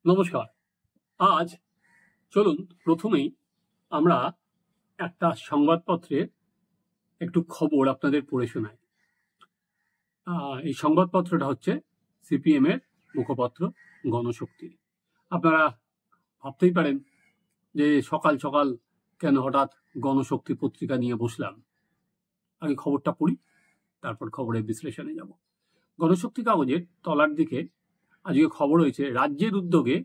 নমস্কার। আজ চলুন প্রথমেই আমরা একটা সংবাদপত্রের একটু খবর আপনাদের পড়ে শোনাই। এই সংবাদপত্রটা হচ্ছে সিপিএম এর মুখপত্র গণশক্তি। আপনারা ভাবতেই পারেন যে সকাল সকাল কেন হঠাৎ গণশক্তি পত্রিকা নিয়ে বসলাম। আগে খবরটা পড়ি, তারপর খবরের বিশ্লেষণে যাব। গণশক্তি কাগজের তলার দিকে আজকে খবর হয়েছে, রাজ্যের উদ্যোগে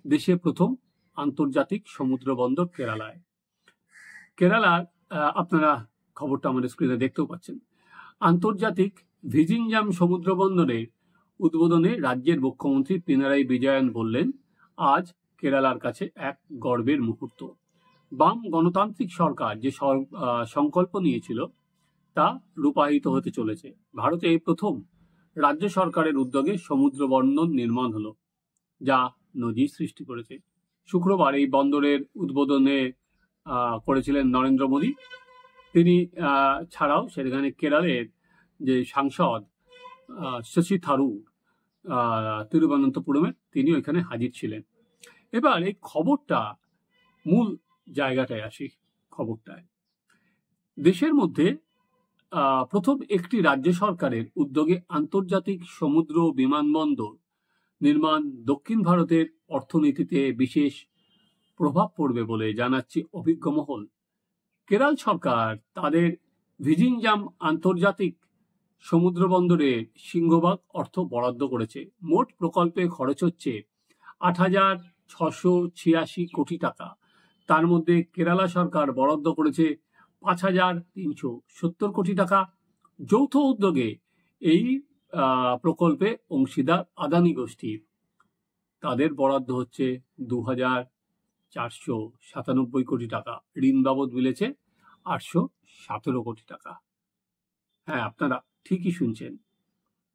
দেশে প্রথম আন্তর্জাতিক সমুদ্র বন্দর কেরালায়। কেরালার আপনারা খবরটা আমাদের স্ক্রিনে দেখতেও পাচ্ছেন। আন্তর্জাতিক ভিজিনজাম সমুদ্র বন্দরের উদ্বোধনে রাজ্যের মুখ্যমন্ত্রী পিনারাই বিজয়ন বললেন, আজ কেরালার কাছে এক গর্বের মুহূর্ত। বাম গণতান্ত্রিক সরকার যে সংকল্প নিয়েছিল তা রূপায়িত হতে চলেছে। ভারতে এই প্রথম রাজ্য সরকারের উদ্যোগে সমুদ্র বন্দর নির্মাণ হলো, যা নজির সৃষ্টি করেছে। শুক্রবার এই বন্দরের উদ্বোধনে করেছিলেন নরেন্দ্র মোদী। তিনি ছাড়াও সেখানে কেরলের যে সাংসদ শশী থারুর তিরুবনন্তপুরমের, তিনি ওইখানে হাজির ছিলেন। এবার এই খবরটা মূল জায়গাটায় আসি। খবরটায় দেশের মধ্যে প্রথম একটি রাজ্য সরকারের উদ্যোগে আন্তর্জাতিক সমুদ্র বিমানবন্দর নির্মাণ দক্ষিণ ভারতের অর্থনীতিতে বিশেষ প্রভাব পড়বে বলে জানাচ্ছে অভিজ্ঞ মহল। কেরল সরকার তাদের ভিজিনজাম আন্তর্জাতিক সমুদ্র বন্দরে সিংহভাগ অর্থ বরাদ্দ করেছে। মোট প্রকল্পে খরচ হচ্ছে ৮,৬৮৬ কোটি টাকা। তার মধ্যে কেরালা সরকার বরাদ্দ করেছে ৫,৩৭০ কোটি টাকা। যৌথ উদ্যোগে এই প্রকল্পে অংশীদার আদানি গোষ্ঠী, তাদের বরাদ্দ হচ্ছে ২,৪৯৭ কোটি টাকা। ঋণ বাবদ মিলেছে ৮১৭ কোটি টাকা। হ্যাঁ, আপনারা ঠিকই শুনছেন,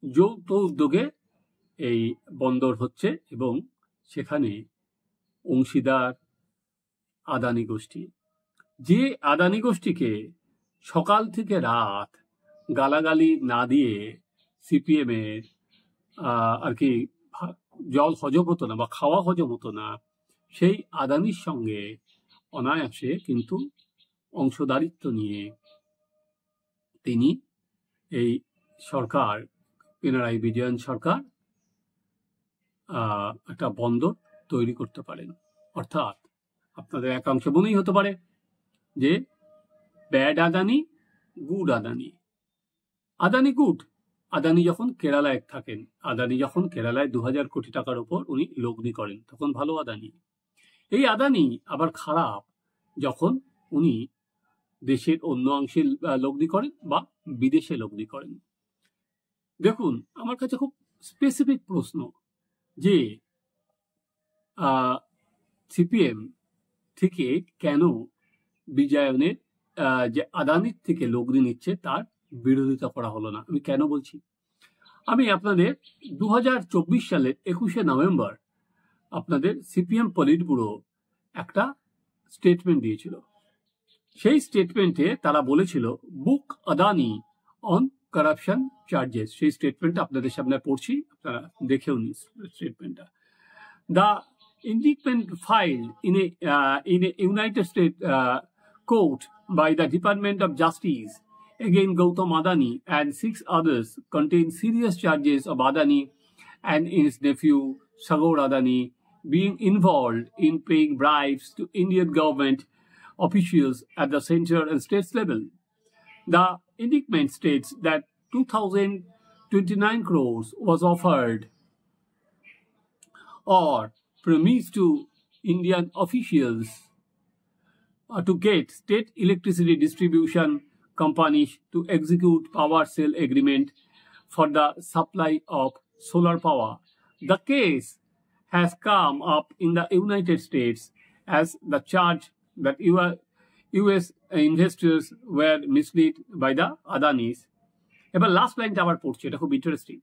যৌথ উদ্যোগে এই বন্দর হচ্ছে এবং সেখানে অংশীদার আদানি গোষ্ঠী। যে আদানি গোষ্ঠীকে সকাল থেকে রাত গালাগালি না দিয়ে সিপিএম এর আর কি জল হজম হতো না বা খাওয়া হজম হতো না, সেই আদানির সঙ্গে অনায়াসে কিন্তু অংশদারিত্ব নিয়ে তিনি এই সরকার, পিনারাই বিজয়ন সরকার, একটা বন্দর তৈরি করতে পারেন। অর্থাৎ আপনাদের একাংশ মনেই হতে পারে যে bad Adani, good Adani. Adani good, Adani যখন কেরালায় থাকেন, আদানি যখন কেরালায় ২,০০০ কোটি টাকার উপর উনি লগ্নি করেন, তখন ভালো আদানি। এই আদানি আবার খারাপ যখন উনি দেশের অন্য অংশে লগ্নি করেন বা বিদেশে লগ্নি করেন। দেখুন, আমার কাছে খুব স্পেসিফিক প্রশ্ন যে সিপিএম থেকে কেন বিজয়নের যে আদানির থেকে লগ্নি নিচ্ছে তার বিরোধিতা করা হলো না। আমি কেন বলছি, আমি আপনাদের ২০২৪ সালের ২১শে নভেম্বর আপনাদের সিপিএম পলিট ব্যুরো একটা স্টেটমেন্ট দিয়েছিল। সেই স্টেটমেন্টে তারা বলেছিল, book Adani on corruption charges. সেই স্টেটমেন্টটা আপনাদের সামনে পড়ছি, আপনারা দেখেও নিন স্টেটমেন্টটা। The indictment filed in a United States court by the Department of Justice against Gautam Adani and 6 others contains serious charges of Adani and his nephew Sagar Adani being involved in paying bribes to Indian government officials at the center and state level. The indictment states that 2,029 crores was offered or promised to Indian officials to get state electricity distribution companies to execute power sale agreement for the supply of solar power. The case has come up in the United States as the charge that US investors were misled by the Adanis. Ever last line আবার পড়ছি, এটা খুব interesting.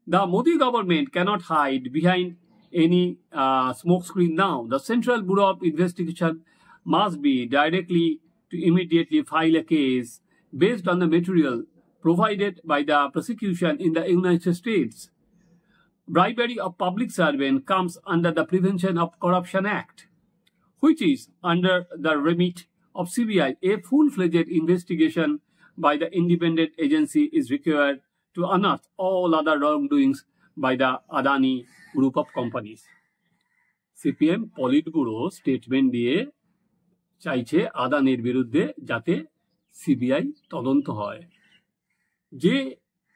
The Modi government cannot hide behind any smokescreen now. The Central Bureau of Investigation must be directly to immediately file a case based on the material provided by the prosecution in the United States. bribery of public servant comes under the Prevention of Corruption Act, which is under the remit of CBI. A full-fledged investigation by the independent agency is required to unearth all other wrongdoings by the Adani group of companies. CPM politburo statement দিয়ে চাইছে আদানির বিরুদ্ধে যাতে CBI তদন্ত হয়। যে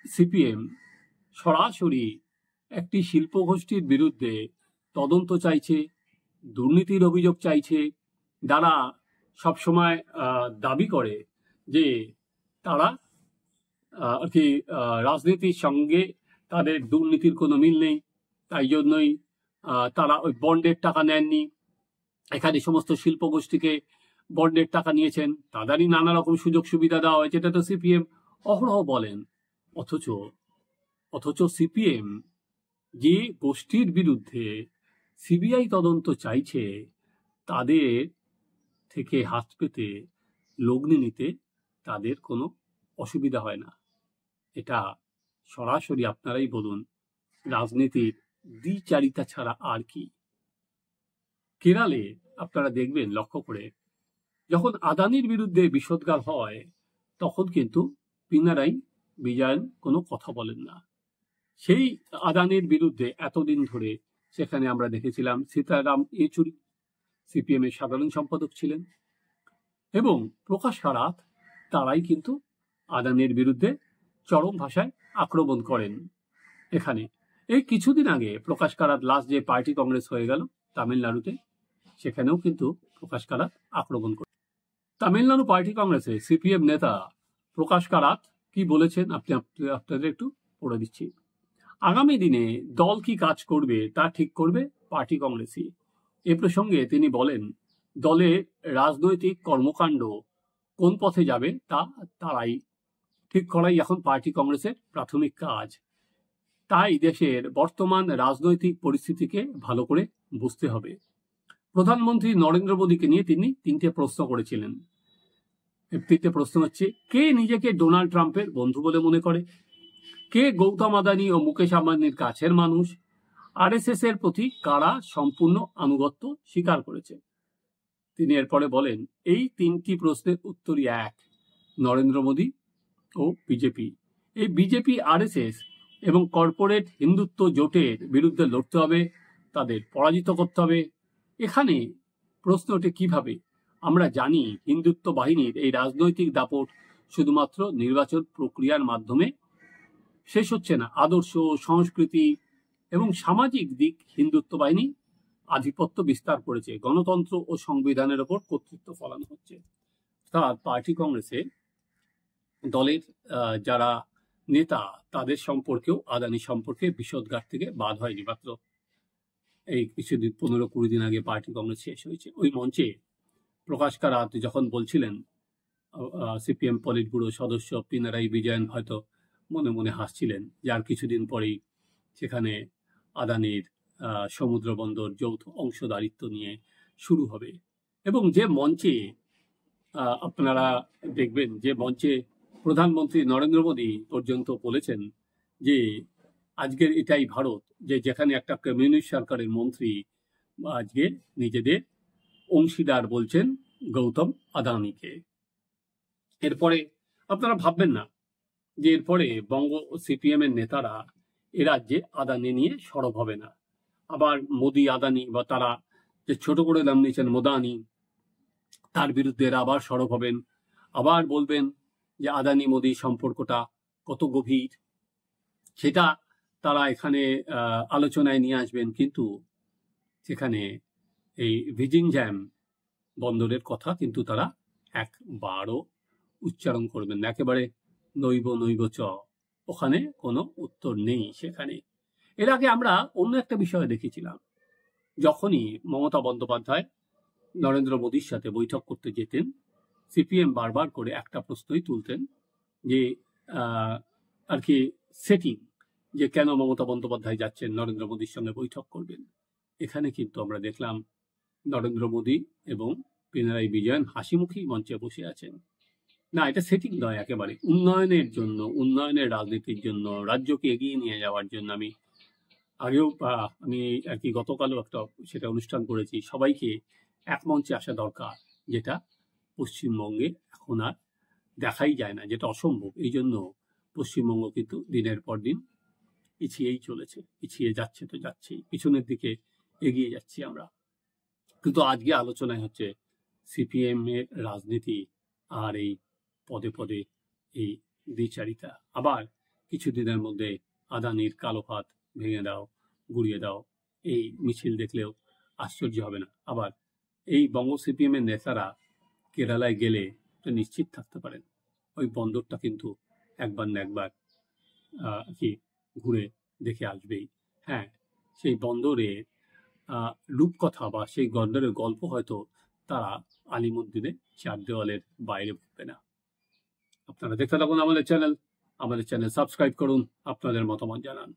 CPM সরাসরি একটি শিল্পগোষ্ঠীর বিরুদ্ধে তদন্ত চাইছে, দুর্নীতির অভিযোগ চাইছে, যারা সবসময় দাবি করে যে তারা আর কি রাজনীতির সঙ্গে তাদের দুর্নীতির কোনো মিল নেই, তাই জন্যই তারা ওই বন্ডের টাকা নেননি, এখানে সমস্ত শিল্পগোষ্ঠীকে বন্ডের টাকা নিয়েছেন, তাদেরই নানা রকম সুযোগ সুবিধা দেওয়া হয়েছে, এটা তো সিপিএম অহরহ বলেন। অথচ সিপিএম যে গোষ্ঠীর বিরুদ্ধে সিবিআই তদন্ত চাইছে তাদের থেকে হাত পেতে লগ্নি নিতে তাদের কোনো অসুবিধা হয় না। এটা সরাসরি আপনারাই বলুন, রাজনীতির দ্বিচারিতা ছাড়া আর কি? কেরালে আপনারা দেখবেন লক্ষ্য করে, যখন আদানির বিরুদ্ধে বিষোদ্গার হয় তখন কিন্তু পিনারাই বিজয়ন কোনো কথা বলেন না। সেই আদানির বিরুদ্ধে এতদিন ধরে সেখানে আমরা দেখেছিলাম সীতারাম ইয়েচুরি সিপিএম এর সাধারণ সম্পাদক ছিলেন, এবং প্রকাশ কারাত, তারাই কিন্তু আদানির বিরুদ্ধে চরম ভাষায় আক্রমণ করেন। এখানে এই কিছুদিন আগে প্রকাশ কারাত লাস্ট যে পার্টি কংগ্রেস হয়ে গেল তামিলনাড়ুতে, সেখানেও কিন্তু প্রকাশ কারাত আক্রমণ করে। তামিলনাড়ু পার্টি কংগ্রেসে সিপিএম নেতা প্রকাশ কারাত কি বলেছেন আপনাদের একটু পড়ে দিচ্ছি। আগামী দিনে দল কি কাজ করবে তা ঠিক করবে পার্টি কংগ্রেসই। এ প্রসঙ্গে তিনি বলেন, দলের রাজনৈতিক কর্মকাণ্ড কোন পথে যাবে তা তারাই ঠিক করাই এখন পার্টি কংগ্রেসের প্রাথমিক কাজ। তাই দেশের বর্তমান রাজনৈতিক পরিস্থিতিকে ভালো করে বুঝতে হবে। প্রধানমন্ত্রী নরেন্দ্র মোদীকে নিয়ে তিনি তিনটে প্রশ্ন করেছিলেন। তিনটে প্রশ্ন হচ্ছে, কে নিজেকে ডোনাল্ড ট্রাম্পের বন্ধু বলে মনে করে? কে গৌতম আদানি ও মুকেশ আম্বানির কাছের মানুষ? আরএসএস এর প্রতি কারা সম্পূর্ণ আনুগত্য স্বীকার করেছে? তিনি এরপরে বলেন, এই তিনটি প্রশ্নের উত্তরই এক, নরেন্দ্র মোদী ও বিজেপি। এই বিজেপি, আরএসএস এবং কর্পোরেট হিন্দুত্ব জোটের বিরুদ্ধে লড়তে হবে, তাদের পরাজিত করতে হবে। এখানে প্রশ্ন ওঠে কিভাবে? আমরা জানি হিন্দুত্ব বাহিনীর এই রাজনৈতিক দাপট শুধুমাত্র নির্বাচন প্রক্রিয়ার মাধ্যমে শেষ হচ্ছে না। আদর্শ, সংস্কৃতি এবং সামাজিক দিক হিন্দুত্ব বাহিনী আধিপত্য বিস্তার করেছে, গণতন্ত্র ও সংবিধানের ওপর কর্তৃত্ব ফলানো হচ্ছে। তার পার্টি কংগ্রেসে দলের যারা নেতা তাদের সম্পর্কেও আদানি সম্পর্কে বিষোদ্গার থেকে বাদ হয়নি। মাত্র এই কিছুদিন 15-20 দিন আগে পার্টি কংগ্রেস শেষ হয়েছে। ওই মঞ্চে প্রকাশ কারাত যখন বলছিলেন, সিপিএম পলিটব্যুরো সদস্য পিনারাই বিজয়ন হয়তো মনে মনে হাসছিলেন, যার কিছুদিন পরেই সেখানে আদানির সমুদ্র বন্দর যৌথ অংশদারিত্ব নিয়ে শুরু হবে। এবং যে মঞ্চে আপনারা দেখবেন, যে মঞ্চে প্রধানমন্ত্রী নরেন্দ্র মোদী পর্যন্ত বলেছেন যে আজকের এটাই ভারত, যে যেখানে একটা কমিউনিস্ট সরকারের মন্ত্রী আজকে নিজেদের অংশীদার বলছেন গৌতম আদানিকে। এরপরে আপনারা ভাববেন না যে এরপরে বঙ্গ সিপিএম এর নেতারা এ রাজ্যে আদানি নিয়ে সরব হবে না। আবার মোদি আদানি বা তারা যে ছোট করে নাম নিয়েছেন মোদানি, তার বিরুদ্ধে এরা আবার সরব হবেন, আবার বলবেন যে আদানি মোদি সম্পর্কটা কত গভীর, সেটা তারা এখানে আলোচনায় নিয়ে আসবেন। কিন্তু সেখানে এই ভিজিনজ্যাম বন্দরের কথা কিন্তু তারা একবারও উচ্চারণ করবেন না, একেবারে নৈব নৈব চ, ওখানে কোনো উত্তর নেই সেখানে। এর আগে আমরা অন্য একটা বিষয়ে দেখেছিলাম, যখনই মমতা বন্দ্যোপাধ্যায় নরেন্দ্র মোদীর সাথে বৈঠক করতে যেতেন, সিপিএম বারবার করে একটা প্রশ্নই তুলতেন যে আর কি সেটিং, যে কেন মমতা বন্দ্যোপাধ্যায় যাচ্ছেন নরেন্দ্র মোদীর সঙ্গে বৈঠক করবেন। এখানে কিন্তু আমরা দেখলাম নরেন্দ্র মোদী এবং পিনারাই বিজয়ন হাসিমুখী মঞ্চে বসে আছেন। না, এটা সেটিং নয়, একেবারে উন্নয়নের জন্য, উন্নয়নের রাজনীতির জন্য, রাজ্যকে এগিয়ে নিয়ে যাওয়ার জন্য আমি আগেও আমি আর কি গতকালও একটা সেটা অনুষ্ঠান করেছি, সবাইকে এক মঞ্চে আসা দরকার, যেটা পশ্চিমবঙ্গে এখন আর দেখাই যায় না, যেটা অসম্ভব। এই জন্য পশ্চিমবঙ্গ কিন্তু দিনের পর দিন পিছিয়েই চলেছে, পিছিয়ে যাচ্ছে তো যাচ্ছেই, পিছনের দিকে এগিয়ে যাচ্ছি আমরা। কিন্তু আজকে আলোচনায় হচ্ছে সিপিএম এর রাজনীতি আর এই পদে পদে এই দ্বিচারিতা। আবার কিছুদিনের মধ্যে আদানির কালো হাত ভেঙে দাও, গুড়িয়ে দাও, এই মিছিল দেখলেও আশ্চর্য হবে না। আবার এই বঙ্গ সিপিএম এর নেতারা কেরালায় গেলে তো নিশ্চিত থাকতে পারেন ওই বন্দরটা কিন্তু একবার না একবার কি ঘুরে দেখে আসবেই। হ্যাঁ, সেই বন্দরে রূপকথা বা সেই বন্দরের গল্প হয়তো তারা আলিমুদ্দিনের চার দেওয়ালের বাইরে বলবে না। আপনারা দেখতে থাকুন আমাদের চ্যানেল সাবস্ক্রাইব করুন, আপনাদের মতামত জানান।